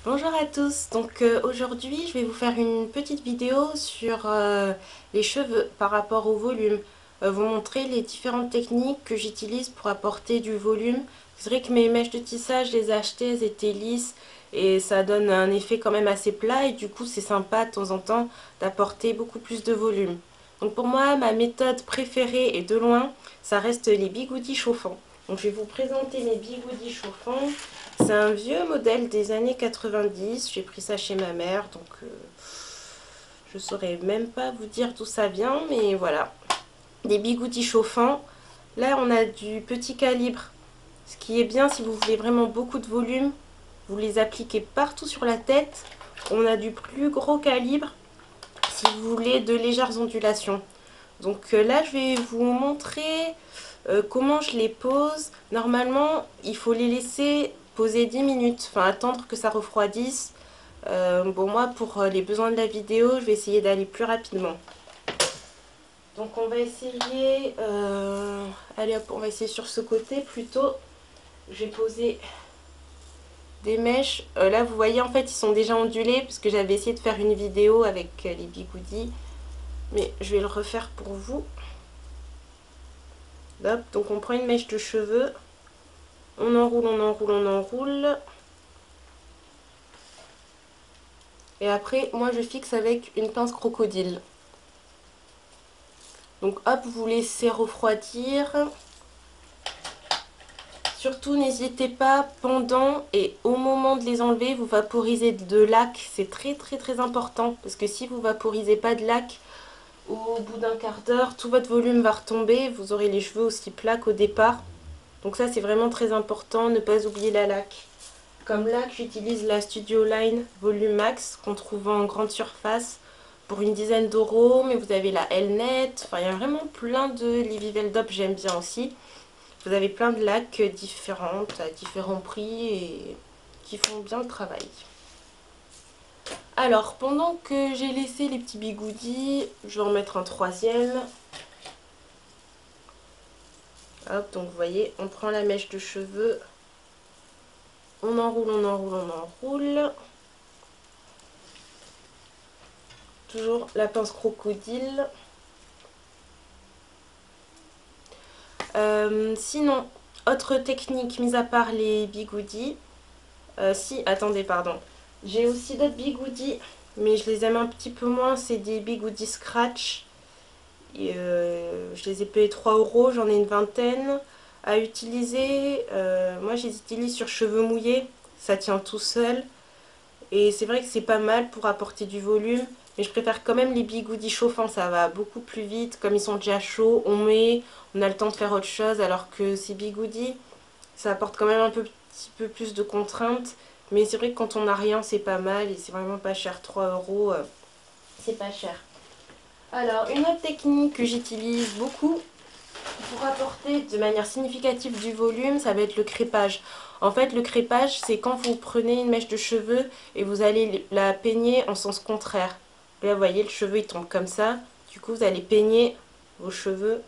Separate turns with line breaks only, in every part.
Bonjour à tous, donc aujourd'hui je vais vous faire une petite vidéo sur les cheveux par rapport au volume. Vous montrer les différentes techniques que j'utilise pour apporter du volume. C'est vrai que mes mèches de tissage, je les ai achetées, elles étaient lisses et ça donne un effet quand même assez plat et du coup c'est sympa de temps en temps d'apporter beaucoup plus de volume. Donc pour moi, ma méthode préférée et de loin, ça reste les bigoudis chauffants. Donc je vais vous présenter mes bigoudis chauffants. C'est un vieux modèle des années 90. J'ai pris ça chez ma mère, donc je saurais même pas vous dire d'où ça vient, mais voilà. Des bigoudis chauffants. Là, on a du petit calibre. Ce qui est bien, si vous voulez vraiment beaucoup de volume, vous les appliquez partout sur la tête. On a du plus gros calibre si vous voulez de légères ondulations. Donc là, je vais vous montrer comment je les pose. Normalement, il faut les laisser poser 10 minutes, enfin attendre que ça refroidisse. Bon, moi, pour les besoins de la vidéo, je vais essayer d'aller plus rapidement. Donc on va essayer, allez hop, on va essayer sur ce côté plutôt. Je vais poser des mèches. Là, vous voyez, en fait, ils sont déjà ondulés parce que j'avais essayé de faire une vidéo avec les bigoudis. Mais je vais le refaire pour vous. Hop, donc on prend une mèche de cheveux. On enroule, on enroule, on enroule. Et après, moi, je fixe avec une pince crocodile. Donc hop, vous laissez refroidir. Surtout, n'hésitez pas pendant et au moment de les enlever, vous vaporisez de lac. C'est très très très important parce que si vous vaporisez pas de lac, au bout d'un quart d'heure, tout votre volume va retomber. Vous aurez les cheveux aussi plats qu'au départ. Donc ça, c'est vraiment très important, ne pas oublier la laque. Comme laque, j'utilise la Studio Line Volume Max qu'on trouve en grande surface pour une dizaine d'euros, mais vous avez la Elnet, enfin il y a vraiment plein de, les Viveldop j'aime bien aussi. Vous avez plein de lacs différentes à différents prix et qui font bien le travail. Alors pendant que j'ai laissé les petits bigoudis, je vais en mettre un troisième. Hop, donc vous voyez, on prend la mèche de cheveux, on enroule, on enroule, on enroule. Toujours la pince crocodile. Sinon, autre technique, mis à part les bigoudis. Si, attendez, pardon. J'ai aussi d'autres bigoudis, mais je les aime un petit peu moins. C'est des bigoudis scratch. Et, je les ai payés 3 euros, j'en ai une vingtaine à utiliser. Moi, je les utilise sur cheveux mouillés. Ça tient tout seul. Et c'est vrai que c'est pas mal pour apporter du volume. Mais je préfère quand même les bigoudis chauffants, ça va beaucoup plus vite. Comme ils sont déjà chauds, on met, on a le temps de faire autre chose. Alors que ces bigoudis, ça apporte quand même un petit peu plus de contraintes. Mais c'est vrai que quand on n'a rien, c'est pas mal. Et c'est vraiment pas cher, 3 euros, c'est pas cher. Alors, une autre technique que j'utilise beaucoup pour apporter de manière significative du volume, ça va être le crépage. En fait, le crépage, c'est quand vous prenez une mèche de cheveux et vous allez la peigner en sens contraire. Là, vous voyez, le cheveu, il tombe comme ça. Du coup, vous allez peigner vos cheveux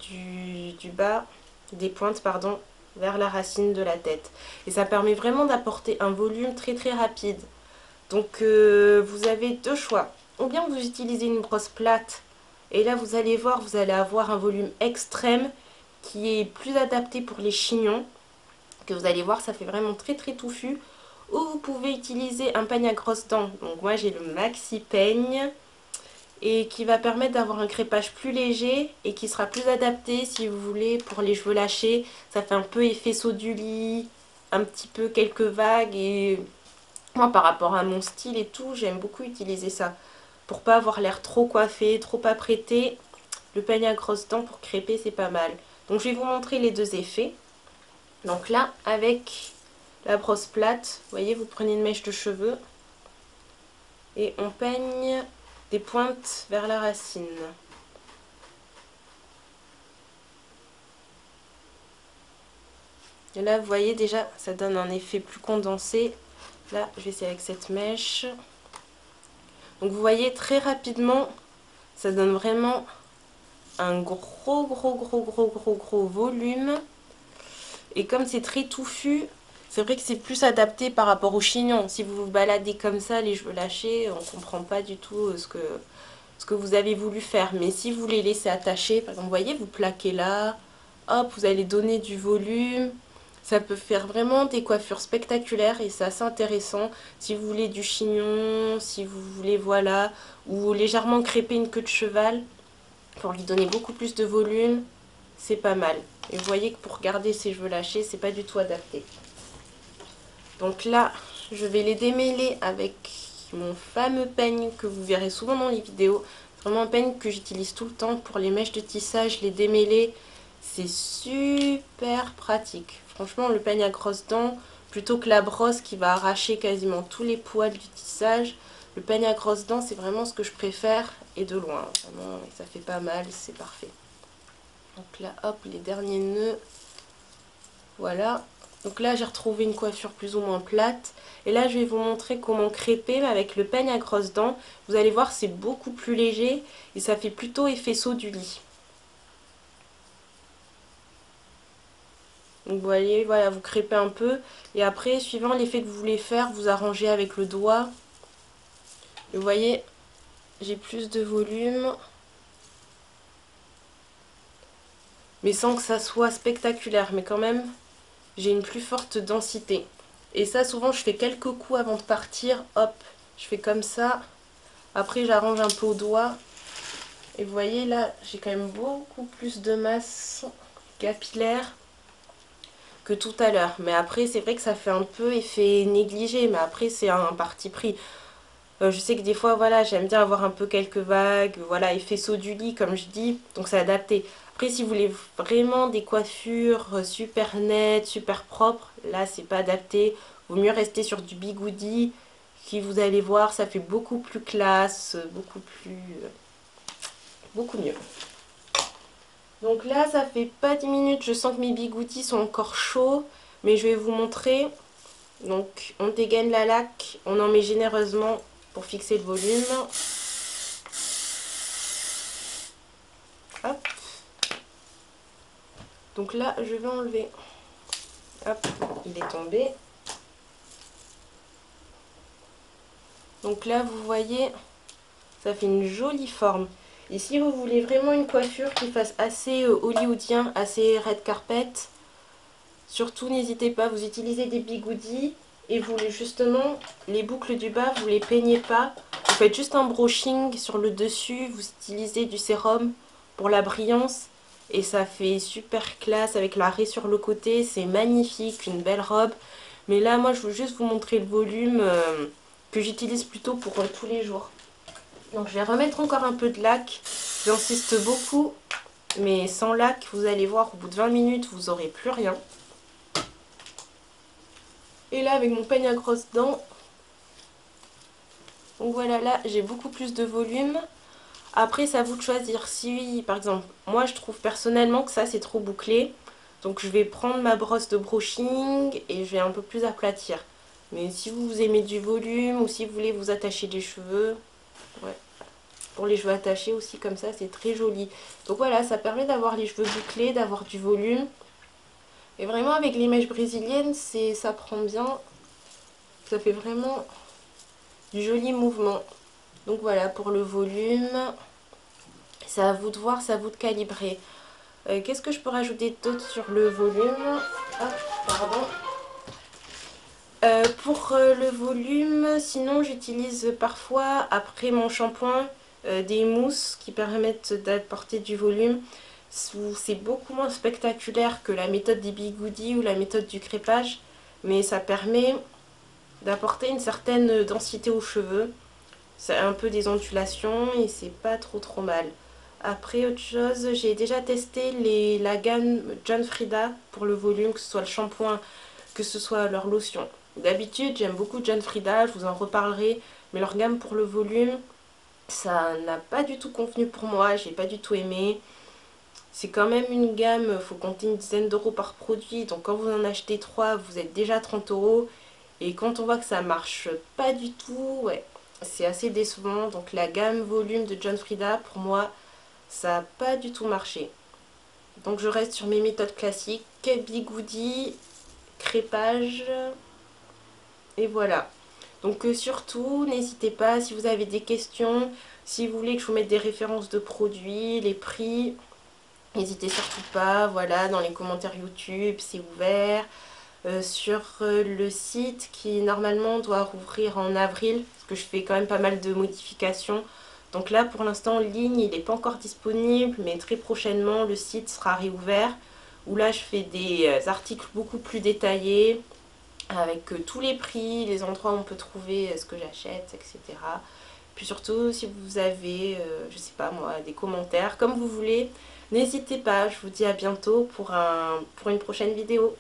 du bas, des pointes, pardon, vers la racine de la tête. Et ça permet vraiment d'apporter un volume très très rapide. Donc, vous avez deux choix. Ou bien vous utilisez une brosse plate et là, vous allez voir, vous allez avoir un volume extrême qui est plus adapté pour les chignons. Que vous allez voir, ça fait vraiment très très touffu. Ou vous pouvez utiliser un peigne à grosses dents. Donc moi, j'ai le Maxi Peigne et qui va permettre d'avoir un crépage plus léger et qui sera plus adapté si vous voulez pour les cheveux lâchés. Ça fait un peu effet saut du lit, un petit peu quelques vagues et moi, par rapport à mon style et tout, j'aime beaucoup utiliser ça. Pour pas avoir l'air trop coiffé, trop apprêté, le peigne à grosses dents pour crêper, c'est pas mal. Donc je vais vous montrer les deux effets. Donc là, avec la brosse plate, vous voyez, vous prenez une mèche de cheveux et on peigne des pointes vers la racine. Et là, vous voyez déjà, ça donne un effet plus condensé. Là, je vais essayer avec cette mèche. Donc vous voyez, très rapidement, ça donne vraiment un gros volume. Et comme c'est très touffu, c'est vrai que c'est plus adapté par rapport au chignon. Si vous vous baladez comme ça, les cheveux lâchés, on comprend pas du tout ce que vous avez voulu faire. Mais si vous les laissez attacher, par exemple, vous voyez, vous plaquez là, hop, vous allez donner du volume. Ça peut faire vraiment des coiffures spectaculaires et c'est assez intéressant. Si vous voulez du chignon, si vous voulez, voilà, ou légèrement crêper une queue de cheval pour lui donner beaucoup plus de volume, c'est pas mal. Et vous voyez que pour garder ses cheveux lâchés, c'est pas du tout adapté. Donc là, je vais les démêler avec mon fameux peigne que vous verrez souvent dans les vidéos. C'est vraiment un peigne que j'utilise tout le temps pour les mèches de tissage, les démêler. C'est super pratique. Franchement, le peigne à grosses dents, plutôt que la brosse qui va arracher quasiment tous les poils du tissage, le peigne à grosses dents, c'est vraiment ce que je préfère et de loin. Vraiment, ça fait pas mal, c'est parfait. Donc là, hop, les derniers nœuds. Voilà. Donc là, j'ai retrouvé une coiffure plus ou moins plate. Et là, je vais vous montrer comment crêper avec le peigne à grosses dents. Vous allez voir, c'est beaucoup plus léger et ça fait plutôt effet saut du lit. Donc vous voyez, voilà, vous crêpez un peu. Et après, suivant l'effet que vous voulez faire, vous arrangez avec le doigt. Et vous voyez, j'ai plus de volume. Mais sans que ça soit spectaculaire. Mais quand même, j'ai une plus forte densité. Et ça, souvent, je fais quelques coups avant de partir. Hop, je fais comme ça. Après, j'arrange un peu au doigt. Et vous voyez, là, j'ai quand même beaucoup plus de masse capillaire que tout à l'heure. Mais après, c'est vrai que ça fait un peu effet négligé. Mais après, c'est un parti pris. Je sais que des fois, voilà, j'aime bien avoir un peu quelques vagues. Voilà, effet saut du lit, comme je dis. Donc, c'est adapté. Après, si vous voulez vraiment des coiffures super nettes, super propres, là, c'est pas adapté. Vaut mieux rester sur du bigoudi, qui, vous allez voir, ça fait beaucoup plus classe, beaucoup mieux. Donc là, ça fait pas 10 minutes, je sens que mes bigoudis sont encore chauds, mais je vais vous montrer. Donc, on dégaine la laque, on en met généreusement pour fixer le volume. Hop. Donc là, je vais enlever. Hop, il est tombé. Donc là, vous voyez, ça fait une jolie forme. Et si vous voulez vraiment une coiffure qui fasse assez hollywoodien, assez red carpet, surtout n'hésitez pas, vous utilisez des bigoudis et vous justement, les boucles du bas, vous les peignez pas. Vous faites juste un brushing sur le dessus, vous utilisez du sérum pour la brillance. Et ça fait super classe avec la raie sur le côté, c'est magnifique, une belle robe. Mais là, moi, je veux juste vous montrer le volume que j'utilise plutôt pour tous les jours. Donc, je vais remettre encore un peu de lac. J'insiste beaucoup, mais sans lac, vous allez voir, au bout de 20 minutes, vous n'aurez plus rien. Et là, avec mon peigne à grosses dents, donc voilà, là, j'ai beaucoup plus de volume. Après, c'est à vous de choisir. Si, par exemple, moi, je trouve personnellement que ça, c'est trop bouclé. Donc, je vais prendre ma brosse de brushing et je vais un peu plus aplatir. Mais si vous aimez du volume ou si vous voulez vous attacher des cheveux, ouais. Pour les cheveux attachés aussi, comme ça, c'est très joli. Donc voilà, ça permet d'avoir les cheveux bouclés, d'avoir du volume. Et vraiment, avec les mèches brésiliennes, ça prend bien. Ça fait vraiment du joli mouvement. Donc voilà, pour le volume, c'est à vous de voir, c'est à vous de calibrer. Qu'est-ce que je peux rajouter d'autre sur le volume? Ah, pardon. Pour le volume, sinon j'utilise parfois, après mon shampoing, des mousses qui permettent d'apporter du volume. C'est beaucoup moins spectaculaire que la méthode des bigoudis ou la méthode du crépage, mais ça permet d'apporter une certaine densité aux cheveux. C'est un peu des ondulations et c'est pas trop mal. Après, autre chose, j'ai déjà testé la gamme John Frieda pour le volume, que ce soit le shampoing, que ce soit leur lotion. D'habitude, j'aime beaucoup John Frieda, je vous en reparlerai, mais leur gamme pour le volume, ça n'a pas du tout convenu pour moi, j'ai pas du tout aimé. C'est quand même une gamme, il faut compter une dizaine d'euros par produit, donc quand vous en achetez 3, vous êtes déjà 30 euros. Et quand on voit que ça marche pas du tout, ouais, c'est assez décevant. Donc la gamme volume de John Frieda, pour moi, ça n'a pas du tout marché. Donc je reste sur mes méthodes classiques, bigoudi crépage. Et voilà. Donc surtout, n'hésitez pas si vous avez des questions, si vous voulez que je vous mette des références de produits, les prix, n'hésitez surtout pas, voilà, dans les commentaires YouTube, c'est ouvert. Sur le site qui normalement doit rouvrir en avril, parce que je fais quand même pas mal de modifications. Donc là pour l'instant en ligne il n'est pas encore disponible, mais très prochainement le site sera réouvert, où là je fais des articles beaucoup plus détaillés, avec tous les prix, les endroits où on peut trouver ce que j'achète, etc. Puis surtout si vous avez, je sais pas moi, des commentaires, comme vous voulez, n'hésitez pas, je vous dis à bientôt pour une prochaine vidéo.